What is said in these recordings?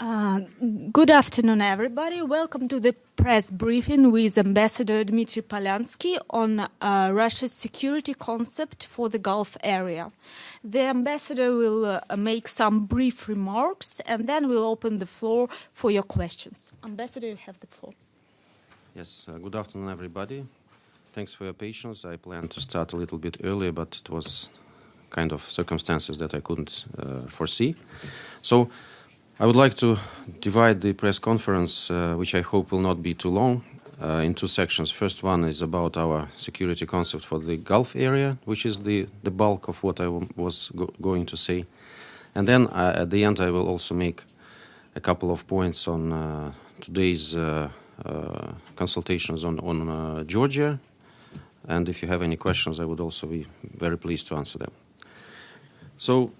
Uh, Good afternoon, everybody. Welcome to the press briefing with Ambassador Dmitry Polyanskiy on Russia's security concept for the Gulf area. The ambassador will make some brief remarks, and then we'll open the floor for your questions. Ambassador, you have the floor. Yes, good afternoon, everybody. Thanks for your patience. I planned to start a little bit earlier, but it was kind of circumstances that I couldn't foresee. So I would like to divide the press conference, which I hope will not be too long, in two sections. First one is about our security concept for the Gulf area, which is the bulk of what I was going to say. And then at the end I will also make a couple of points on today's consultations on Georgia. And if you have any questions, I would also be very pleased to answer them. So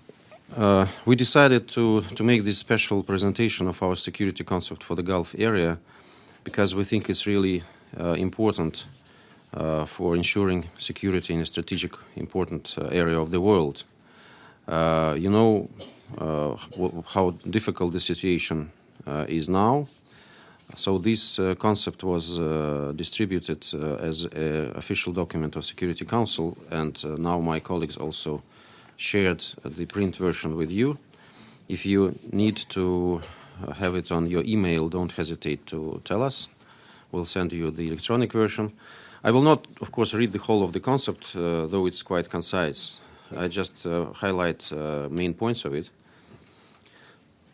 we decided to make this special presentation of our security concept for the Gulf area because we think it's really important for ensuring security in a strategic important area of the world. You know how difficult the situation is now. So this concept was distributed as an official document of Security Council, and now my colleagues also shared the print version with you. If you need to have it on your email, don't hesitate to tell us. We'll send you the electronic version. I will not, of course, read the whole of the concept, though it's quite concise. I just highlight main points of it.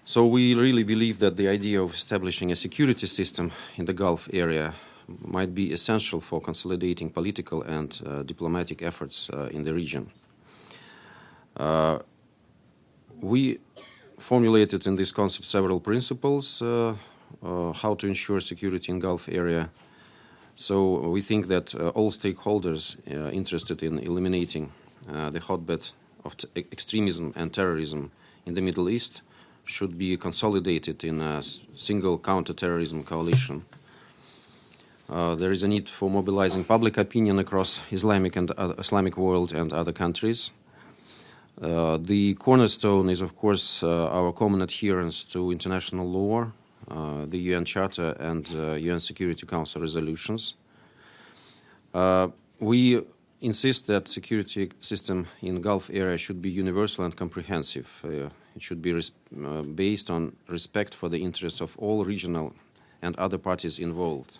So we really believe that the idea of establishing a security system in the Gulf area might be essential for consolidating political and diplomatic efforts in the region. We formulated in this concept several principles how to ensure security in Gulf area. So we think that all stakeholders interested in eliminating the hotbed of extremism and terrorism in the Middle East should be consolidated in a single counter-terrorism coalition. There is a need for mobilizing public opinion across Islamic world and other countries. The cornerstone is, of course, our common adherence to international law, the UN Charter and UN Security Council resolutions. We insist that security system in Gulf area should be universal and comprehensive. It should be based on respect for the interests of all regional and other parties involved.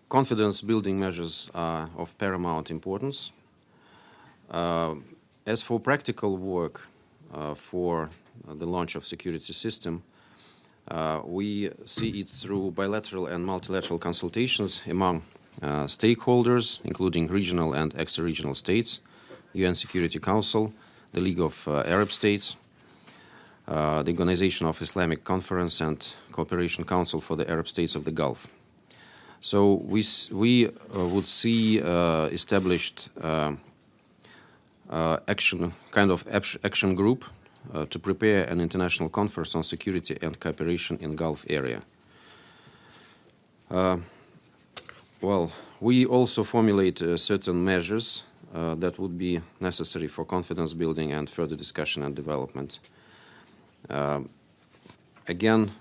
Confidence-building measures are of paramount importance. As for practical work for the launch of security system, we see it through bilateral and multilateral consultations among stakeholders, including regional and extra-regional states, UN Security Council, the League of Arab States, the Organization of Islamic Conference and Cooperation Council for the Arab States of the Gulf. So we would see established action group to prepare an international conference on security and cooperation in Gulf area. Well, we also formulate certain measures that would be necessary for confidence building and further discussion and development. Again,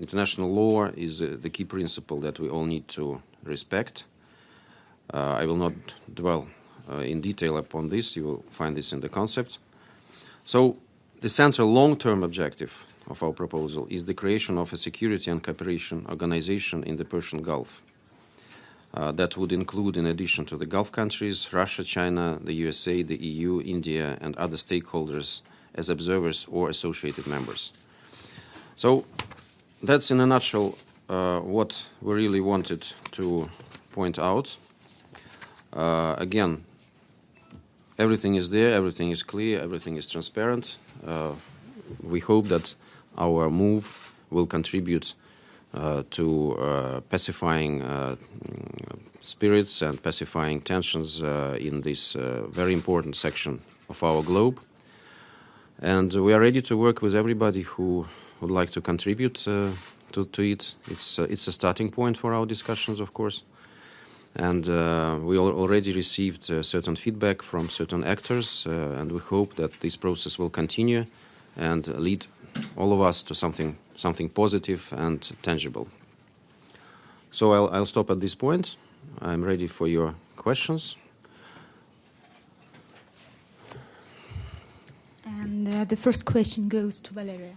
international law is the key principle that we all need to respect. I will not dwell in detail upon this. You will find this in the concept. So the central long-term objective of our proposal is the creation of a security and cooperation organization in the Persian Gulf. That would include, in addition to the Gulf countries, Russia, China, the USA, the EU, India, and other stakeholders as observers or associated members. So that's in a nutshell what we really wanted to point out. Again, everything is there, everything is clear, everything is transparent. We hope that our move will contribute to pacifying spirits and pacifying tensions in this very important section of our globe. And we are ready to work with everybody who would like to contribute to it. It's a starting point for our discussions, of course. And we already received certain feedback from certain actors, and we hope that this process will continue and lead all of us to something positive and tangible. So I'll stop at this point. I'm ready for your questions. And the first question goes to Valeria.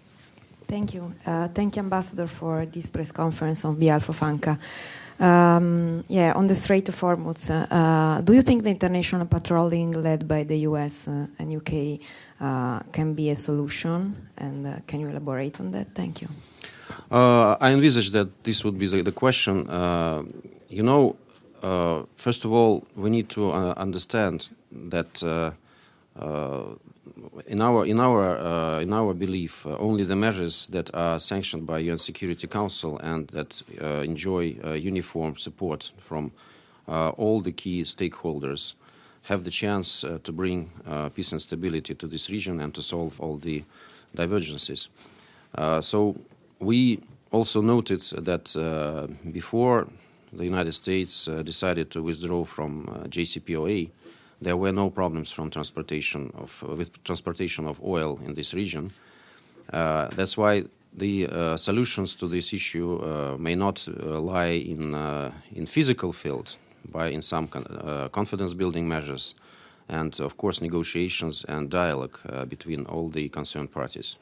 Thank you. Thank you, Ambassador, for this press conference on behalf of ANCA. On the Strait of Hormuz, do you think the international patrolling led by the US and UK can be a solution? And can you elaborate on that? Thank you. I envisage that this would be the question. First of all, we need to understand that in our belief, only the measures that are sanctioned by UN Security Council and that enjoy uniform support from all the key stakeholders have the chance to bring peace and stability to this region and to solve all the divergences. So we also noted that before the United States decided to withdraw from JCPOA, there were no problems from with transportation of oil in this region. That's why the solutions to this issue may not lie in physical field, but in some confidence-building measures, and of course negotiations and dialogue between all the concerned parties.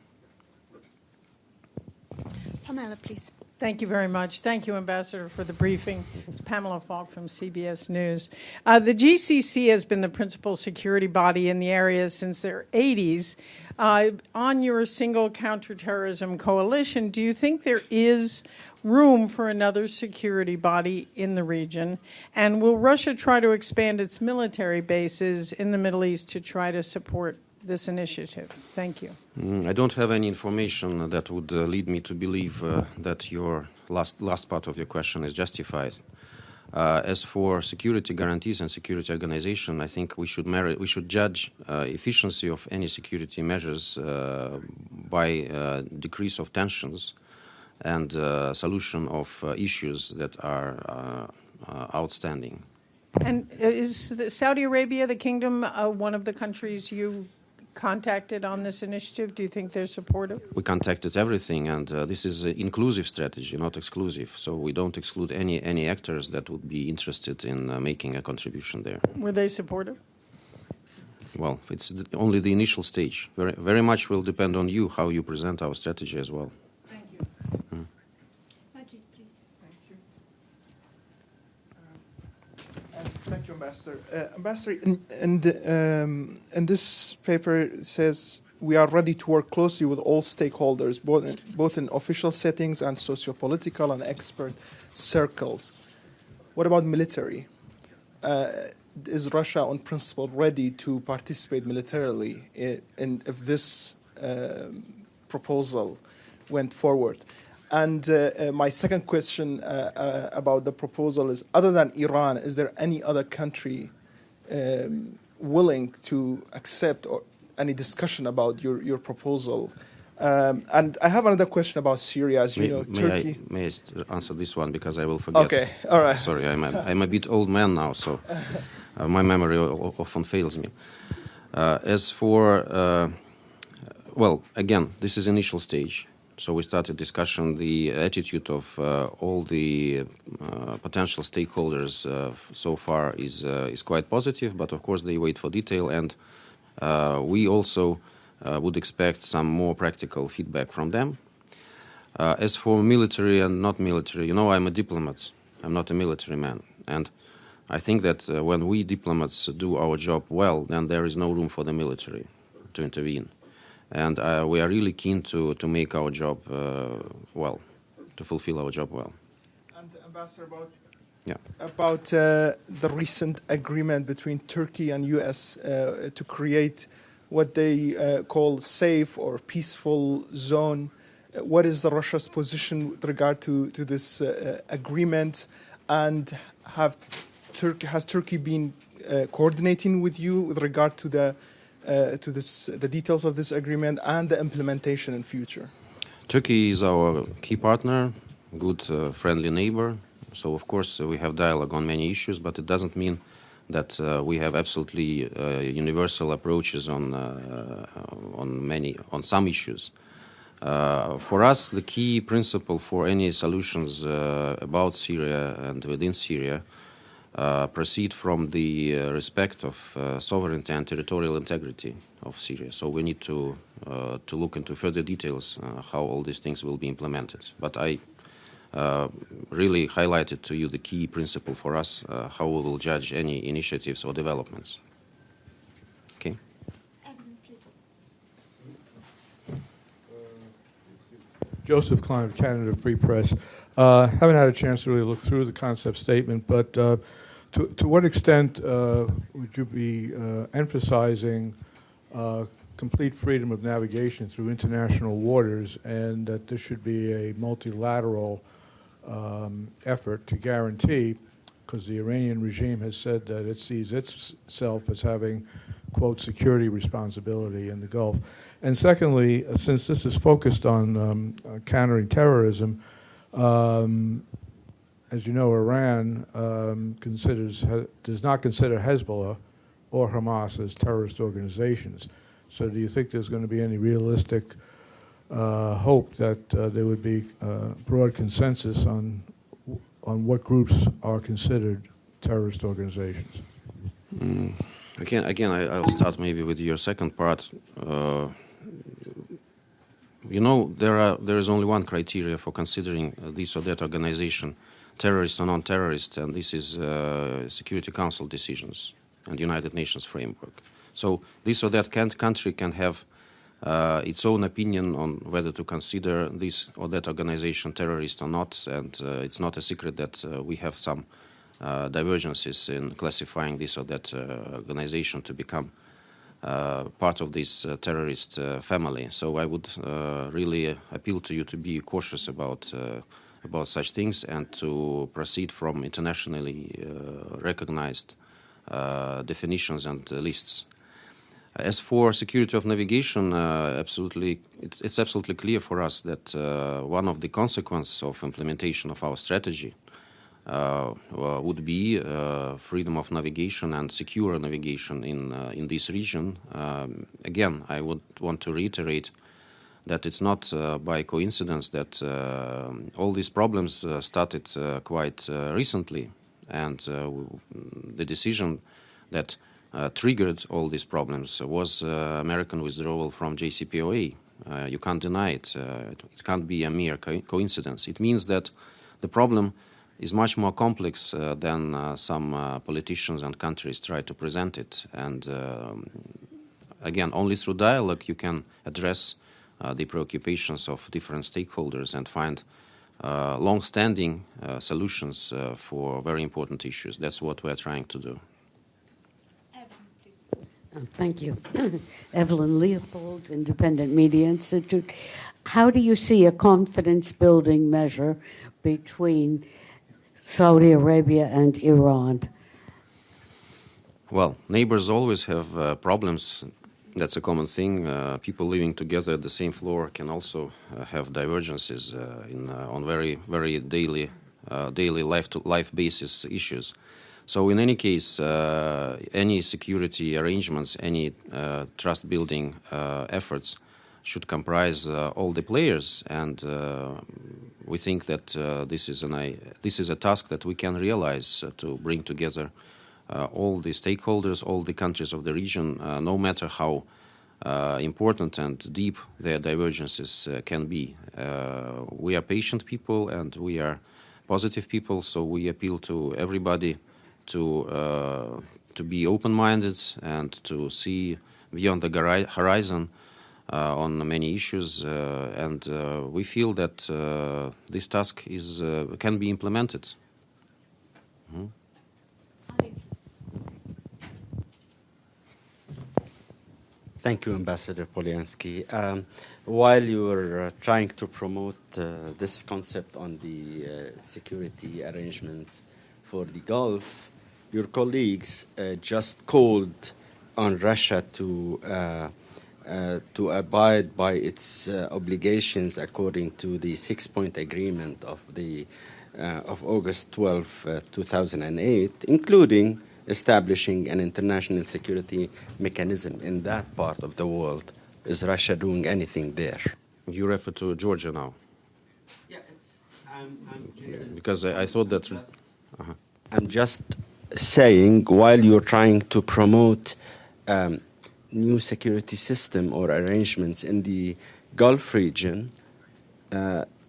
Pamela, please. Thank you very much. Thank you, Ambassador, for the briefing. It's Pamela Falk from CBS News. The GCC has been the principal security body in the area since their 80s. On your single counterterrorism coalition, do you think there is room for another security body in the region? And will Russia try to expand its military bases in the Middle East to try to support this initiative? Thank you. I don't have any information that would lead me to believe that your last part of your question is justified. As for security guarantees and security organization, I think we should judge efficiency of any security measures by decrease of tensions and solution of issues that are outstanding. And is Saudi Arabia, the kingdom, one of the countries you contacted on this initiative? Do you think they're supportive? We contacted everything, and this is an inclusive strategy, not exclusive. So we don't exclude any actors that would be interested in making a contribution there. Were they supportive? Well, it's only the initial stage. Very much will depend on you, how you present our strategy as well. Thank you. Majid, please. Thank you. Thank you, Ambassador. Ambassador, in this paper it says we are ready to work closely with all stakeholders, both in official settings and socio-political and expert circles. What about military? Is Russia, on principle, ready to participate militarily if this proposal went forward? And my second question about the proposal is, other than Iran, is there any other country willing to accept or any discussion about your proposal? And I have another question about Syria. As you know, Turkey. May I answer this one, because I will forget. Okay, all right. Sorry, I'm a bit old man now, so my memory often fails me. As for, again, this is initial stage. So we started discussion. The attitude of all the potential stakeholders so far is quite positive, but of course they wait for detail, and we also would expect some more practical feedback from them. As for military and not military, I'm a diplomat. I'm not a military man, and I think that when we diplomats do our job well, then there is no room for the military to intervene. And we are really keen to make our job well, to fulfill our job well. And Ambassador, about the recent agreement between Turkey and U.S. To create what they call safe or peaceful zone. What is the Russia's position with regard to this agreement? And has Turkey been coordinating with you with regard to the details of this agreement and the implementation in future? Turkey is our key partner, good friendly neighbor, So, of course, we have dialogue on many issues, but it doesn't mean that we have absolutely universal approaches on some issues. For us, the key principle for any solutions about Syria and within Syria proceed from the respect of sovereignty and territorial integrity of Syria. So we need to look into further details how all these things will be implemented. But I really highlighted to you the key principle for us, how we will judge any initiatives or developments. Okay. Joseph Klein of Canada Free Press. Haven't had a chance to really look through the concept statement, but to what extent would you be emphasizing complete freedom of navigation through international waters, and that this should be a multilateral effort to guarantee, because the Iranian regime has said that it sees itself as having, quote, security responsibility in the Gulf. And secondly, since this is focused on countering terrorism, as you know, Iran does not consider Hezbollah or Hamas as terrorist organizations. So do you think there's going to be any realistic hope that there would be broad consensus on what groups are considered terrorist organizations? Again, I'll start maybe with your second part. You know, there is only one criteria for considering this or that organization terrorist or non-terrorist, and this is Security Council decisions and United Nations framework. So this or that country can have its own opinion on whether to consider this or that organization terrorist or not, and it's not a secret that we have some divergences in classifying this or that organization to become part of this terrorist family. So I would really appeal to you to be cautious about such things and to proceed from internationally recognized definitions and lists. As for security of navigation, it's absolutely clear for us that one of the consequences of implementation of our strategy would be freedom of navigation and secure navigation in this region. Again, I would want to reiterate that it's not by coincidence that all these problems started quite recently, and the decision that triggered all these problems was American withdrawal from JCPOA. You can't deny it. It can't be a mere coincidence. It means that the problem is much more complex than some politicians and countries try to present it. And again, only through dialogue you can address the preoccupations of different stakeholders and find long-standing solutions for very important issues. That's what we're trying to do. Thank you. Evelyn Leopold, Independent Media Institute. How do you see a confidence-building measure between Saudi Arabia and Iran? Well, neighbors always have problems. That's a common thing. People living together at the same floor can also have divergences on very, very daily life-to-life basis issues. So in any case, any security arrangements, any trust-building efforts should comprise all the players, and we think that this is a task that we can realize to bring together all the stakeholders, all the countries of the region, no matter how important and deep their divergences can be. We are patient people and we are positive people, so we appeal to everybody to be open-minded and to see beyond the horizon on many issues, and we feel that this task can be implemented. Mm-hmm. Thank you, Ambassador Polyanskiy. While you were trying to promote this concept on the security arrangements for the Gulf, your colleagues just called on Russia to abide by its obligations according to the 6-point agreement of the of August 12, 2008, including establishing an international security mechanism in that part of the world. Is Russia doing anything there? You refer to Georgia now? Yeah, I'm just, because I thought that... I'm just saying, while you're trying to promote new security system or arrangements in the Gulf region,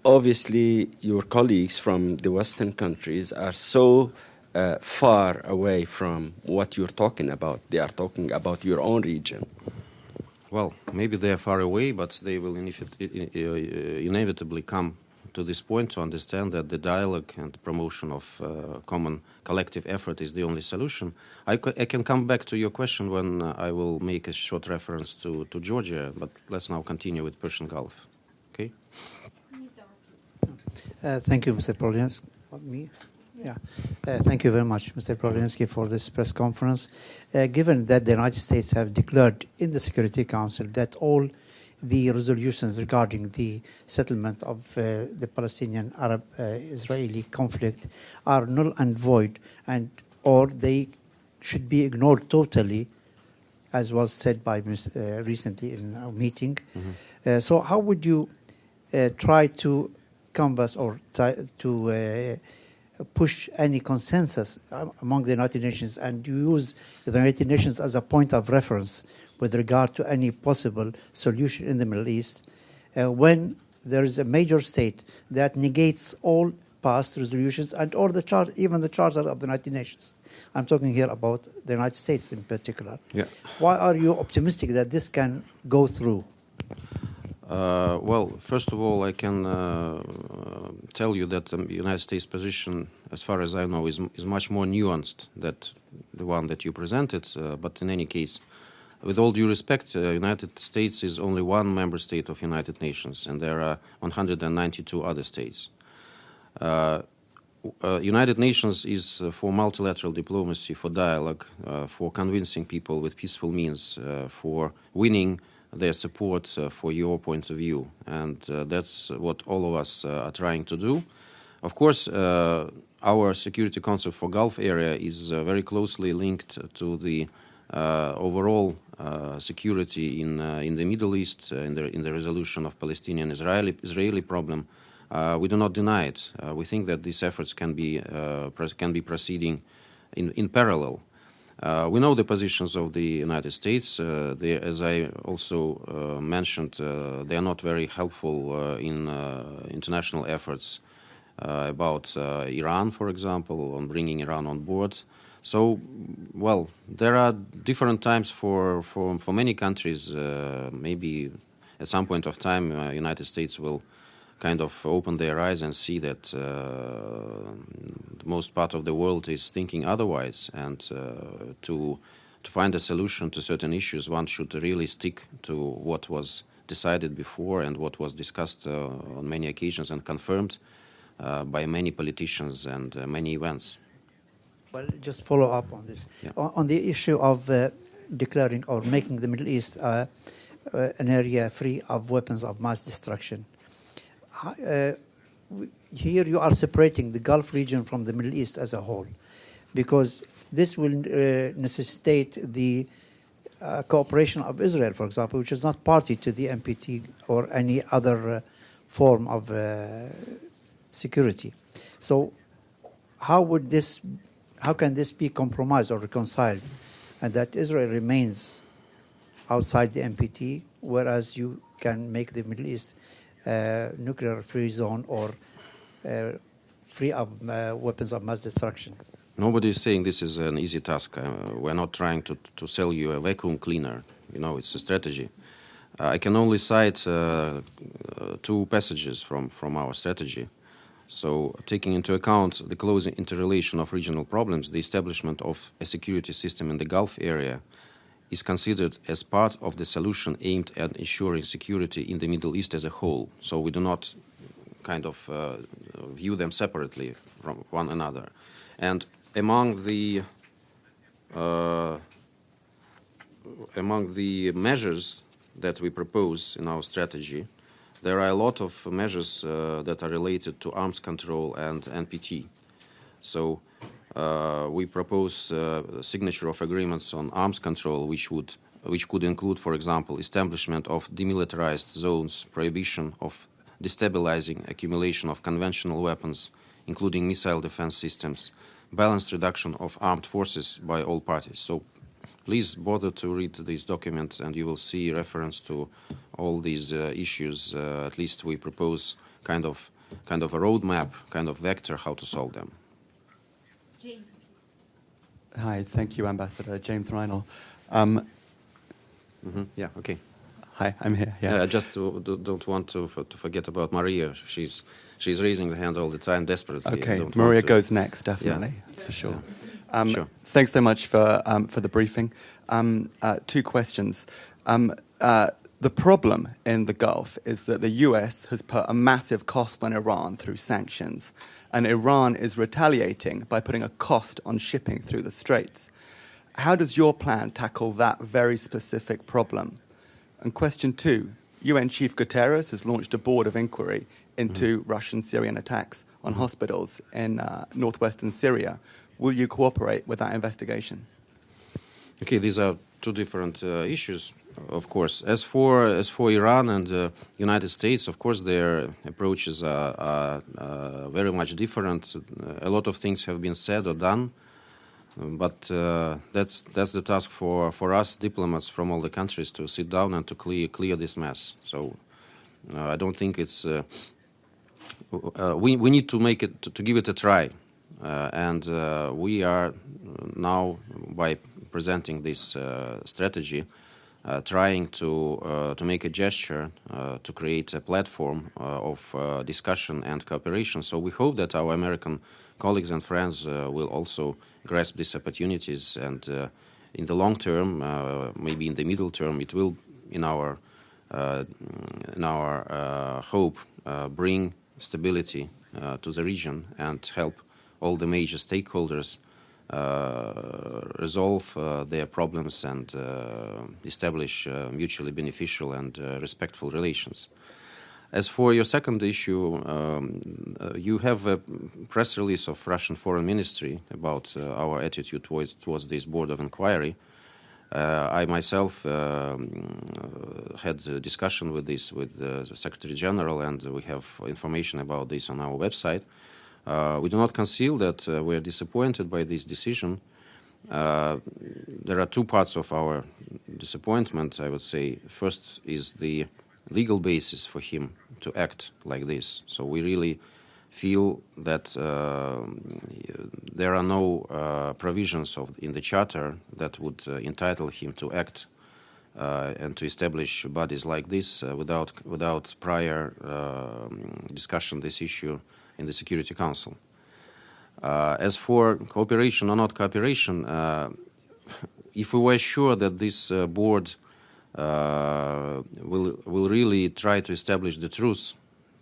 obviously your colleagues from the Western countries are so far away from what you're talking about. They are talking about your own region. Well, maybe they are far away, but they will inevitably come to this point to understand that the dialogue and promotion of common collective effort is the only solution. I can come back to your question when I will make a short reference to Georgia, but let's now continue with Persian Gulf. Okay? Thank you, Mr. Polyanskiy. Me? Yeah. Thank you very much, Mr. Polyanskiy, for this press conference. Given that the United States have declared in the Security Council that all the resolutions regarding the settlement of the Palestinian Arab-Israeli conflict are null and void, or they should be ignored totally, as was said by recently in a meeting. Mm-hmm. So how would you try to canvass or to push any consensus among the United Nations, and you use the United Nations as a point of reference with regard to any possible solution in the Middle East when there is a major state that negates all past resolutions and or even the Charter of the United Nations? I'm talking here about the United States in particular. Yeah. Why are you optimistic that this can go through? Well, first of all, I can tell you that the United States position, as far as I know, is much more nuanced than the one that you presented. But in any case, with all due respect, United States is only one member state of United Nations, and there are 192 other states. United Nations is for multilateral diplomacy, for dialogue, for convincing people with peaceful means, for winning their support for your point of view, and that's what all of us are trying to do. Of course, our security concept for Gulf area is very closely linked to the overall security in the Middle East, in the resolution of Palestinian-Israeli problem. We do not deny it. We think that these efforts can be proceeding in parallel. We know the positions of the United States. As I also mentioned, they are not very helpful in international efforts about Iran, for example, on bringing Iran on board. So, well, there are different times for many countries. Maybe at some point of time, United States will kind of open their eyes and see that the most part of the world is thinking otherwise, and to find a solution to certain issues, one should really stick to what was decided before and what was discussed on many occasions and confirmed by many politicians and many events. Well, just follow up on this. Yeah. On the issue of declaring or making the Middle East an area free of weapons of mass destruction. Here you are separating the Gulf region from the Middle East as a whole, because this will necessitate the cooperation of Israel, for example, which is not party to the NPT or any other form of security. So how can this be compromised or reconciled, and that Israel remains outside the NPT, whereas you can make the Middle East nuclear-free zone or free of weapons of mass destruction? Nobody is saying this is an easy task. We're not trying to sell you a vacuum cleaner. You know, it's a strategy. I can only cite two passages from our strategy. So, taking into account the close interrelation of regional problems, the establishment of a security system in the Gulf area is considered as part of the solution aimed at ensuring security in the Middle East as a whole. So we do not kind of view them separately from one another. And among the measures that we propose in our strategy, there are a lot of measures that are related to arms control and NPT. So we propose signature of agreements on arms control, which could include, for example, establishment of demilitarized zones, prohibition of destabilizing accumulation of conventional weapons, including missile defense systems, balanced reduction of armed forces by all parties. So please bother to read these documents, and you will see reference to all these issues. At least we propose kind of a roadmap, kind of vector how to solve them. James, please. Hi, thank you, Ambassador. James Reinl. Yeah, okay. Hi, I'm here. Yeah. I just don't want to forget about Maria. She's raising the hand all the time, desperately. Okay, Maria goes next, definitely. Yeah. That's for sure. Yeah. Sure. Thanks so much for the briefing. Two questions. The problem in the Gulf is that the US has put a massive cost on Iran through sanctions, and Iran is retaliating by putting a cost on shipping through the Straits. How does your plan tackle that very specific problem? And question two, UN Chief Guterres has launched a board of inquiry into Russian-Syrian attacks on hospitals in northwestern Syria. Will you cooperate with that investigation? Okay, these are two different issues, of course. As for Iran and the United States, of course, their approaches are very much different. A lot of things have been said or done, but that's the task for us diplomats from all the countries to sit down and to clear this mess. So I don't think it's we need to make it to give it a try, and we are now by presenting this strategy trying to make a gesture to create a platform of discussion and cooperation. So we hope that our American colleagues and friends will also grasp these opportunities, and in the long term, maybe in the middle term, it will, in our hope, bring stability to the region and help all the major stakeholders resolve their problems and establish mutually beneficial and respectful relations. As for your second issue, you have a press release of Russian Foreign Ministry about our attitude towards this board of inquiry. I myself had a discussion with the Secretary General, and we have information about this on our website. We do not conceal that we are disappointed by this decision. There are two parts of our disappointment, I would say. First is the legal basis for him to act like this. So we really feel that there are no provisions in the charter that would entitle him to act and to establish bodies like this without prior discussion this issue in the Security Council. As for cooperation or not cooperation, if we were sure that this board will really try to establish the truth,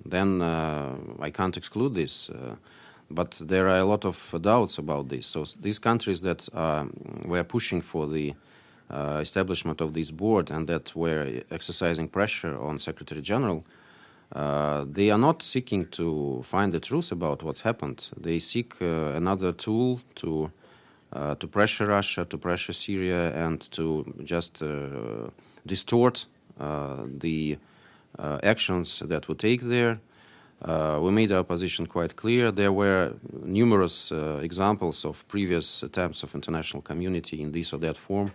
then I can't exclude this. But there are a lot of doubts about this. So these countries that were pushing for the establishment of this board and that were exercising pressure on Secretary General, they are not seeking to find the truth about what's happened. They seek another tool to pressure Russia, to pressure Syria, and to just distort the actions that we take there. We made our position quite clear. There were numerous examples of previous attempts of international community in this or that form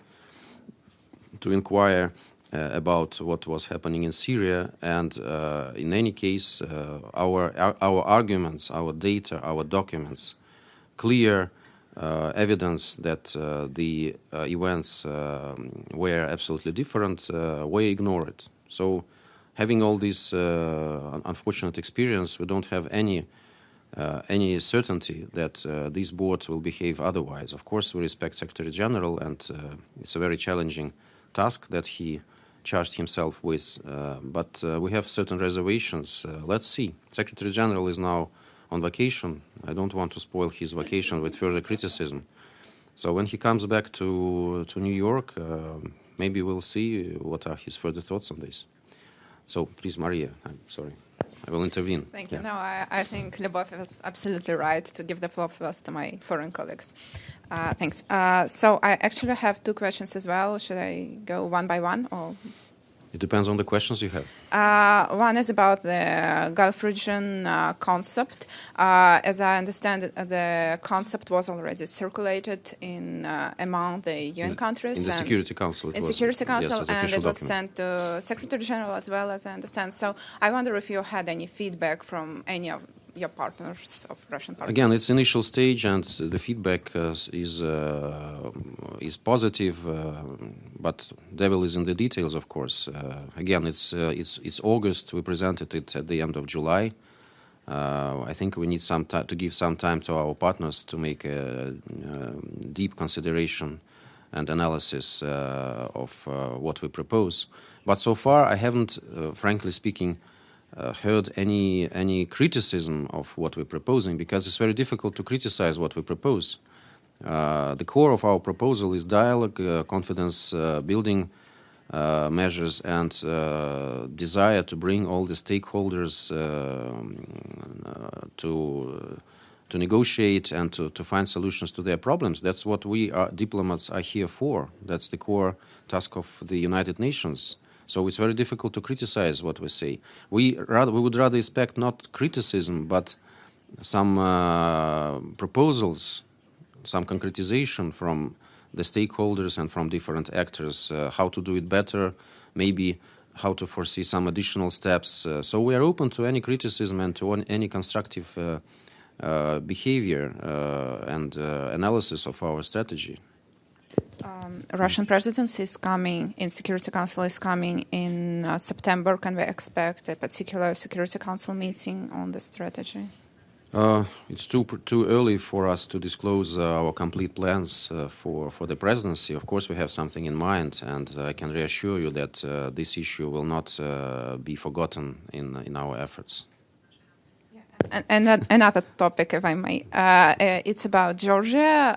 to inquire about what was happening in Syria, and in any case, our arguments, our data, our documents, clear evidence that the events were absolutely different, were ignored. So, having all this unfortunate experience, we don't have any certainty that these boards will behave otherwise. Of course, we respect Secretary General, and it's a very challenging task that he charged himself with, but we have certain reservations. Let's see. Secretary General is now on vacation. I don't want to spoil his vacation with further criticism. So when he comes back to New York, maybe we'll see what are his further thoughts on this. So please, Maria, I'm sorry. I will intervene. Thank you. No, I think Lyubov is absolutely right to give the floor first to my foreign colleagues. Thanks. So I actually have two questions as well. Should I go one by one, or? It depends on the questions you have. One is about the Gulf region concept. As I understand it, the concept was already circulated among the UN countries. In the Security Council. In Security Council, yes, and it was document. sent to Secretary General as well, as I understand. So I wonder if you had any feedback from any of your partners, of Russian partners. Again, it's initial stage, and the feedback is positive, but devil is in the details, of course. Again, it's August. We presented it at the end of July. I think we need some to give some time to our partners to make a deep consideration and analysis of what we propose. But so far, I haven't, frankly speaking, heard any criticism of what we're proposing, because it's very difficult to criticize what we propose. The core of our proposal is dialogue, confidence building measures, and desire to bring all the stakeholders to negotiate and to find solutions to their problems. That's what we diplomats are here for. That's the core task of the United Nations. So it's very difficult to criticize what we say. We would rather expect not criticism, but some proposals, some concretization from the stakeholders and from different actors, how to do it better, maybe how to foresee some additional steps. So we are open to any criticism and to any constructive behavior and analysis of our strategy. Russian presidency is coming, in Security Council is coming in September. Can we expect a particular Security Council meeting on the strategy? It's too early for us to disclose our complete plans for the presidency. Of course, we have something in mind, and I can reassure you that this issue will not be forgotten in our efforts. And another topic, if I may, it's about Georgia.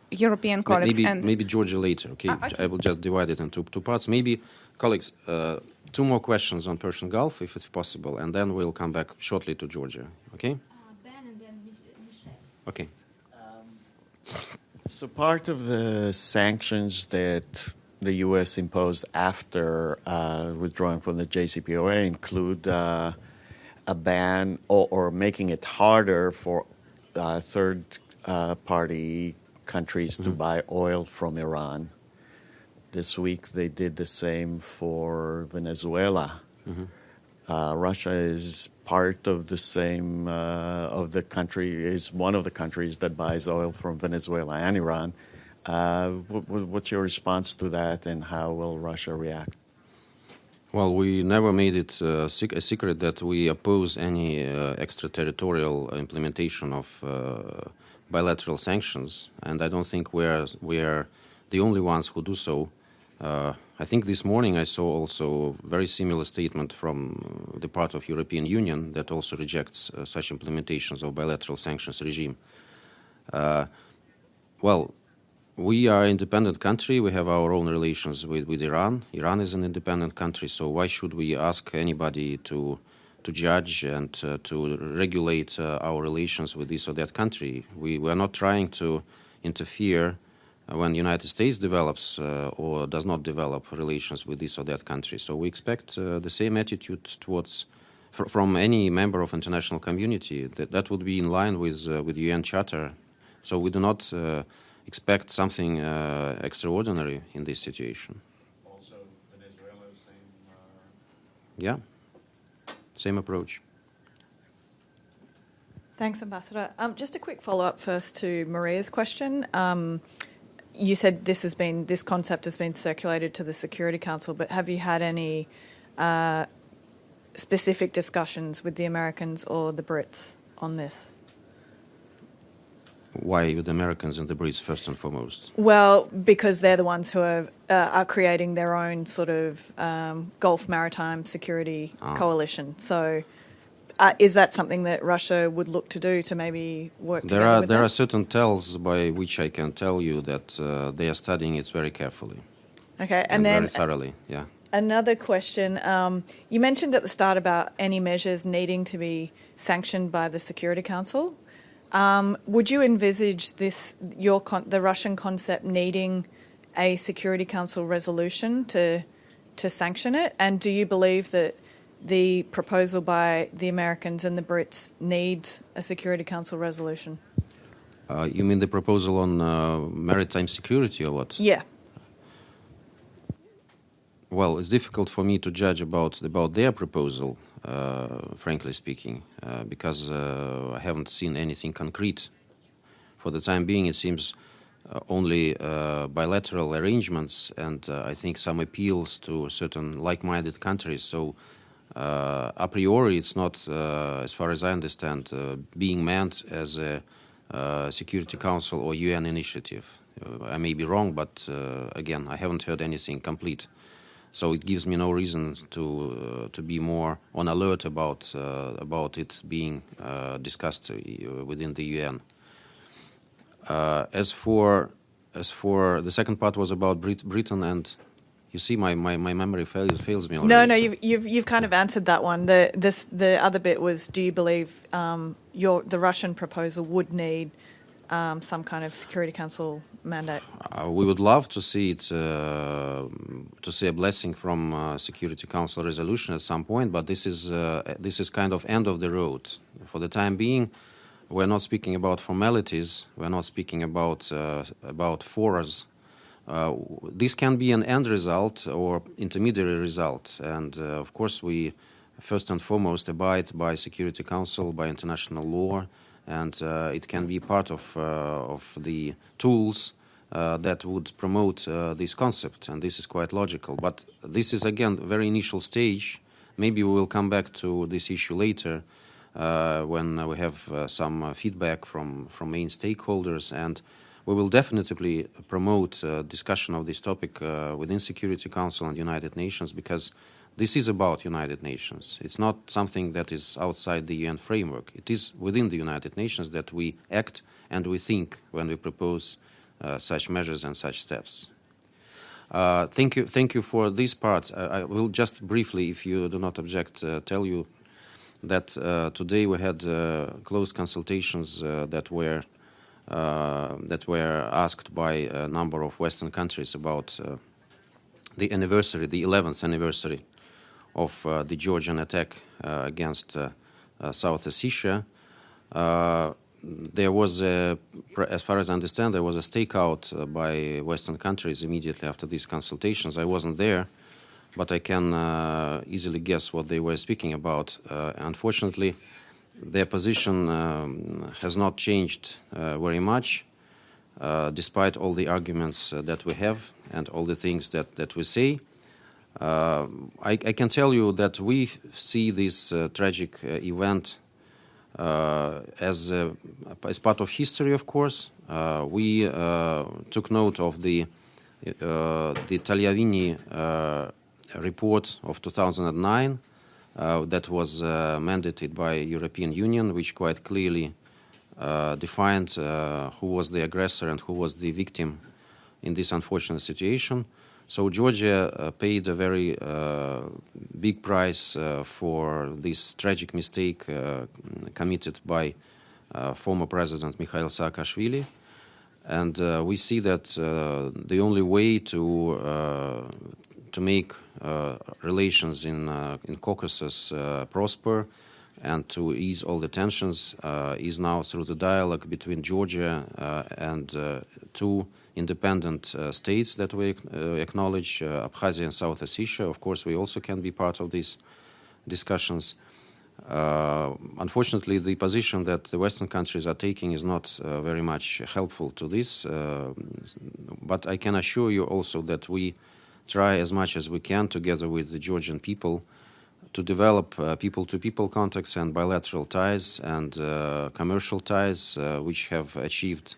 European colleagues maybe Georgia later. Okay, I will just divide it into two parts. Maybe, colleagues, two more questions on Persian Gulf, if it's possible, and then we'll come back shortly to Georgia. Okay? Ben and then Michelle. Okay. So part of the sanctions that the U.S. imposed after withdrawing from the JCPOA include a ban or making it harder for third-party countries to buy oil from Iran. This week they did the same for Venezuela. Russia is part of the same of the country, is one of the countries that buys oil from Venezuela and Iran. What's your response to that, and how will Russia react? Well, we never made it a secret that we oppose any extraterritorial implementation of bilateral sanctions, and I don't think we are the only ones who do so. I think this morning I saw also a very similar statement from the part of European Union that also rejects such implementations of bilateral sanctions regime. Well, we are an independent country. We have our own relations with Iran. Iran is an independent country, so why should we ask anybody to judge and to regulate our relations with this or that country? We are not trying to interfere when the United States develops or does not develop relations with this or that country. So we expect the same attitude towards from any member of international community. That would be in line with UN Charter. So we do not expect something extraordinary in this situation. Also, Venezuela, same. Yeah. Same approach. Thanks, Ambassador. Just a quick follow-up first to Maria's question. You said this concept has been circulated to the Security Council, but have you had any specific discussions with the Americans or the Brits on this? Why with the Americans and the Brits first and foremost? Well, because they're the ones who are creating their own sort of Gulf Maritime security coalition. So is that something that Russia would look to do to maybe work together with them? There are certain tells by which I can tell you that they are studying it very carefully. Okay, and then very thoroughly, yeah. Another question. You mentioned at the start about any measures needing to be sanctioned by the Security Council. Would you envisage the Russian concept needing a Security Council resolution to sanction it? And do you believe that the proposal by the Americans and the Brits needs a Security Council resolution? You mean the proposal on maritime security or what? Yeah. Well, it's difficult for me to judge about their proposal, frankly speaking, because I haven't seen anything concrete. For the time being, it seems only bilateral arrangements and I think some appeals to certain like-minded countries. So a priori, it's not, as far as I understand, being meant as a Security Council or UN initiative. I may be wrong, but again, I haven't heard anything complete. So it gives me no reason to be more on alert about it being discussed within the UN. As for the second part was about Britain, and you see my memory fails me already. No, you've kind of answered that one. The other bit was, do you believe the Russian proposal would need some kind of Security Council mandate? We would love to see it, to see a blessing from Security Council resolution at some point, but this is kind of end of the road. For the time being, we're not speaking about formalities. We're not speaking about forums. This can be an end result or intermediary result, and of course we first and foremost abide by Security Council, by international law, and it can be part of the tools that would promote this concept, and this is quite logical. But this is again a very initial stage. Maybe we will come back to this issue later when we have some feedback from main stakeholders, and we will definitely promote discussion of this topic within Security Council and United Nations, because this is about United Nations. It's not something that is outside the UN framework. It is within the United Nations that we act and we think when we propose such measures and such steps. Thank you for this part. I will just briefly, if you do not object, tell you that today we had closed consultations that were asked by a number of Western countries about the anniversary, the 11th anniversary of the Georgian attack against South Ossetia. There was, as far as I understand, there was a stakeout by Western countries immediately after these consultations. I wasn't there, but I can easily guess what they were speaking about. Unfortunately, their position has not changed very much, despite all the arguments that we have and all the things that we say. I can tell you that we see this tragic event as part of history, of course. We took note of the Tagliavini report of 2009 that was mandated by European Union, which quite clearly defined who was the aggressor and who was the victim in this unfortunate situation. So Georgia paid a very big price for this tragic mistake committed by former President Mikhail Saakashvili. And we see that the only way to make relations in Caucasus prosper and to ease all the tensions is now through the dialogue between Georgia and two independent states that we acknowledge, Abkhazia and South Ossetia. Of course, we also can be part of these discussions. Unfortunately, the position that the Western countries are taking is not very much helpful to this, but I can assure you also that we try as much as we can, together with the Georgian people, to develop people-to-people contacts and bilateral ties and commercial ties, which have achieved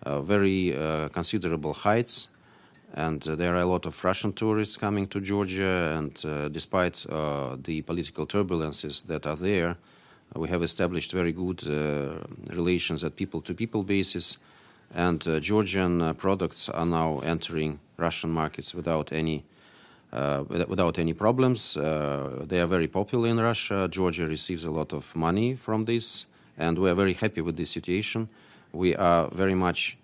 very considerable heights. And there are a lot of Russian tourists coming to Georgia, and despite the political turbulences that are there, we have established very good relations at people-to-people basis, and Georgian products are now entering Russian markets without any without any problems. They are very popular in Russia. Georgia receives a lot of money from this, and we are very happy with this situation. We are very much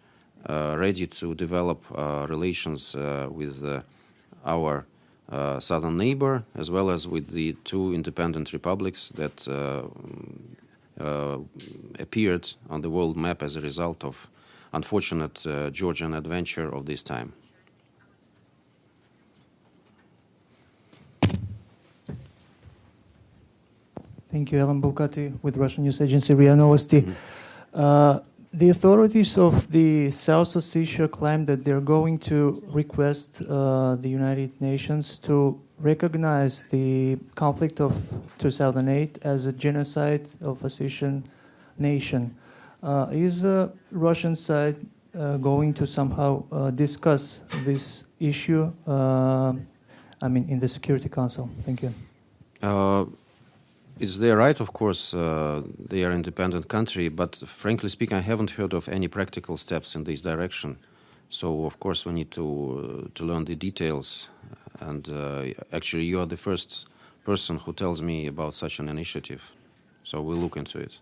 ready to develop relations with our southern neighbor, as well as with the two independent republics that appeared on the world map as a result of unfortunate Georgian adventure of this time. Thank you, Alan Bulkati with Russian news agency RIA Novosti. The authorities of the South Ossetia claim that they're going to request the United Nations to recognize the conflict of 2008 as a genocide of Ossetian nation. Is the Russian side going to somehow discuss this issue, in the Security Council? Thank you. It's their right, of course. They are an independent country, but frankly speaking, I haven't heard of any practical steps in this direction. So, of course, we need to learn the details. And actually, you are the first person who tells me about such an initiative. So we'll look into it.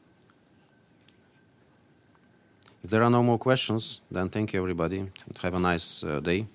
If there are no more questions, then thank you, everybody, and have a nice day.